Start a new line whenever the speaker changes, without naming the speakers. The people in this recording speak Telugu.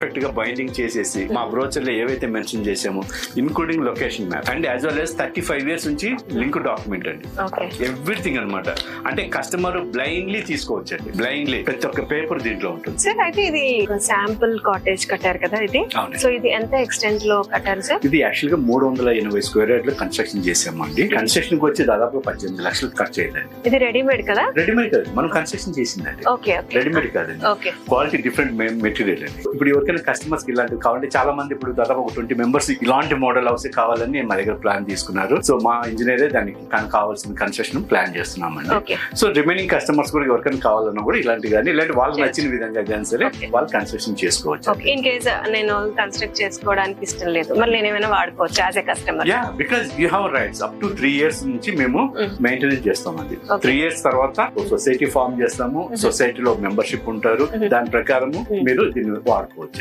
పర్ఫెక్ట్ గా బైండింగ్ చేసేసి మా బ్రోచర్ లో ఏవైతే మెన్షన్ చేసామో including location map and as well as 35 years నుంచి లింక్ డాక్యుమెంట్ అండి. ఎవ్రీథింగ్ అనమాట. అంటే కస్టమర్ బ్లైండ్లీ తీసుకోవచ్చు అండి. బ్లైండ్లీ ప్రతి ఒక్క పేపర్ దీంట్లో ఉంటుంది.
సార్ అయితే ఇది శాంపుల్ కాటేజ్ కట్టారు కదా ఇది. సో ఇది ఎంత ఎక్స్టెంట్ లో కట్టారు సార్?
ఇది యాక్చువల్ గా 380 స్క్వేర్ యార్డ్ లో కన్స్ట్రక్షన్ చేసామండి. కన్స్ట్రక్షన్ కి వచ్చి దాదాపు 18 లక్షలు ఖర్చు అయ్యిందండి.
ఇది రెడీమేడ్ కదా?
రెడీమేడ్ కాదు, మనం కన్స్ట్రక్షన్ చేసిందండి. రెడీమేడ్ కాదండి. క్వాలిటీ డిఫరెంట్ మెటీరియల్ అండి. ఇప్పుడు ఎవరికైనా కస్టమర్స్ కి ఇలాంటివి కావాలంటే చాలా మంది ఇప్పుడు దాదాపు 20 మెంబర్స్ ఇలాంటి మోడల్ హౌస్ కావాలని మా దగ్గర ప్లాన్ తీసుకున్నారు. సో మా ఇంజనీరే దానికి కావాల్సిన కన్స్ట్రక్షన్ ప్లాన్ చేస్తున్నామండి. సో రిమైనింగ్ కస్టమర్స్ కూడా ఎవరికైనా కావాలన్నా కూడా ఇలాంటి కానీ ఇలాంటి వాళ్ళకి నచ్చిన విధంగా కానీ సరే వాళ్ళు కన్స్ట్రక్షన్ చేసుకోవచ్చు.
ఇన్ కేస్ నేను కన్స్ట్రక్ట్ చేసుకోవడానికి ఇష్టం లేదు, మరి నేను ఏమైనా వాడుకోవచ్చు as a customer?
Yeah, because you have rights up to 3 years నుంచి మేము మెయింటెనెన్స్ చేస్తామండి. 3 years తర్వాత సొసైటీ ఫార్మ్ చేస్తాము. సొసైటీలో మెంబర్షిప్ ఉంటారు. దాని ప్రకారము మీరు దీన్ని వాడుకోవచ్చు.